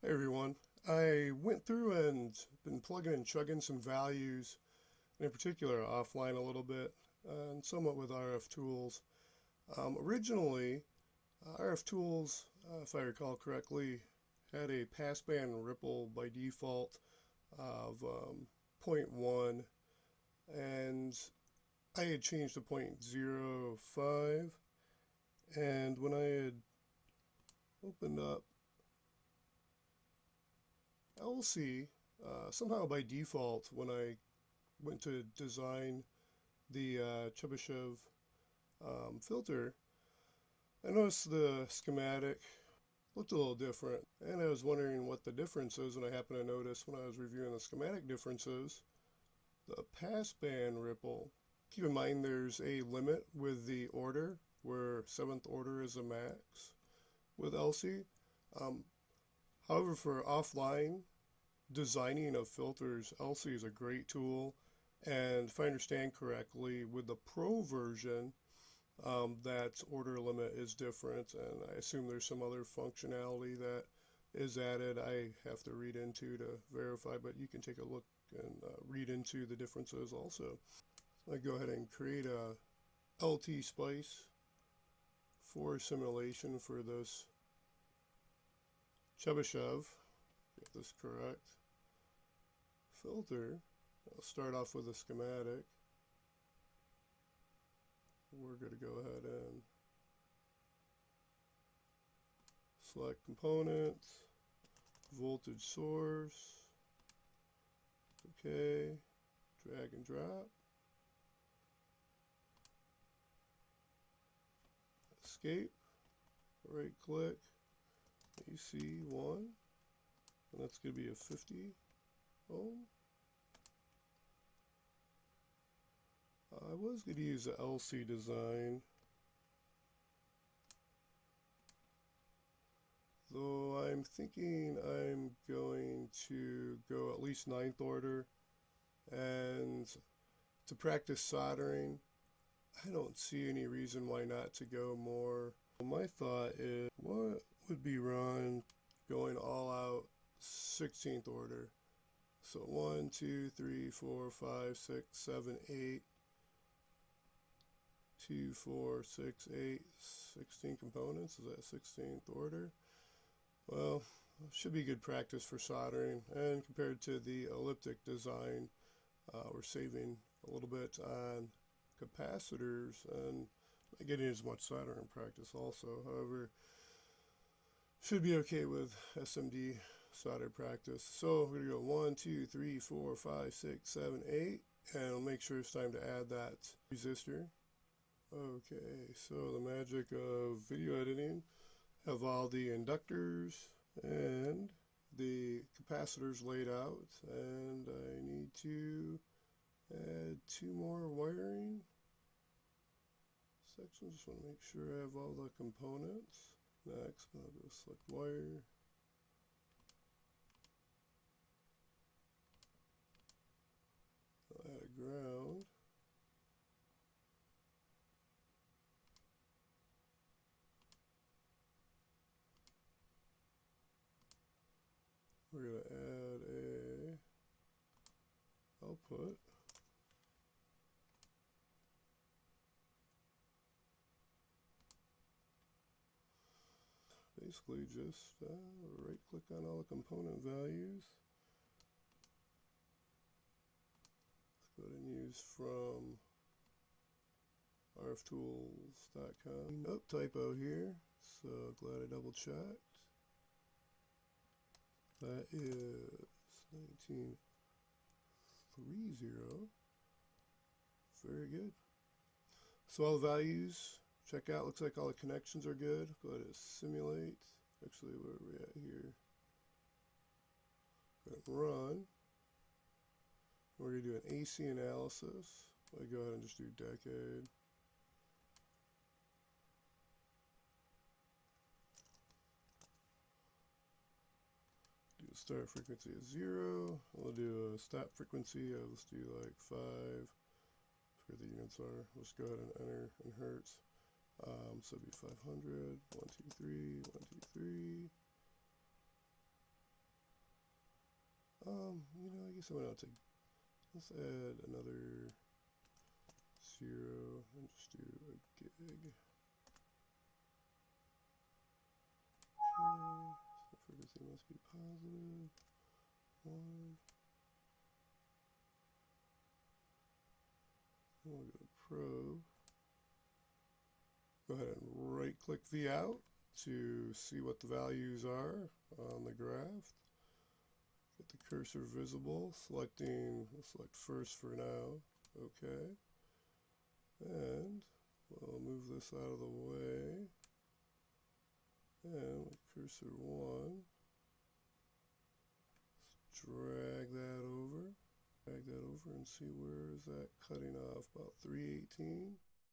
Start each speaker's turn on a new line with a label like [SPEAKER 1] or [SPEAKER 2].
[SPEAKER 1] Hey everyone, I went through and been plugging and chugging some values, and in particular offline a little bit, and somewhat with RF tools. Originally, RF tools, if I recall correctly, had a passband ripple by default of 0.1, and I had changed to 0.05, and when I had opened up Elsie, somehow by default, when I went to design the Chebyshev filter, I noticed the schematic looked a little different, and I was wondering what the difference is, and I happened to notice when I was reviewing the schematic differences, the passband ripple. Keep in mind there's a limit with the order, where 7th order is a max with Elsie. However, for offline designing of filters, Elsie is a great tool, and if I understand correctly, with the Pro version, that order limit is different, and I assume there's some other functionality that is added. I have to read into to verify, but you can take a look and read into the differences also. So I go ahead and create a LTspice IV simulation for this Chebyshev, get this correct, filter. I'll start off with a schematic. We're going to go ahead and select components, voltage source, okay, drag and drop, escape, right click, AC1, and that's going to be a 50 ohm. I was going to use the Elsie design, though I'm thinking I'm going to go at least 9th order, and to practice soldering, I don't see any reason why not to go more. My thought is, what would be wrong going all out 16th order? So 1, 2, 3, 4, 5, 6, 7, 8. 2, 4, 6, 8, 16 components. Is that 16th order? Well, should be good practice for soldering, and compared to the elliptic design, we're saving a little bit on capacitors and not getting as much soldering practice also. However, should be okay with SMD solder practice. So we're going to go 1, 2, 3, 4, 5, 6, 7, 8, and we'll make sure it's time to add that resistor. Okay, so the magic of video editing, have all the inductors and the capacitors laid out, and I need to add 2 more wiring sections. Just want to make sure I have all the components. Next, I'll go select wire. I'll add a ground. We're going to add a output. Basically just right click on all the component values. Let's go ahead and use from rftools.com. Oh, typo here, so glad I double checked. That is 1930. Very good. So all the values, check out. Looks like all the connections are good. Go ahead and simulate. Actually, where are we at here? Go ahead and run. We're going to do an AC analysis. I'll go ahead and just do decade. Do a start frequency of 0. We'll do a stop frequency of, let's do like 5. Forget the units are. Let's go ahead and enter in hertz. So it'll be 500. 1, 2, 3. 1, 2, 3. I guess I'm gonna have to, let's add another 0 and just do a gig. Okay, so everything must be positive. 1. And we'll go to probe. Go ahead and right click the out to see what the values are on the graph. Get the cursor visible, we'll select first for now, okay. And we'll move this out of the way. And with cursor 1, let's drag that over and see where is that cutting off, about 318.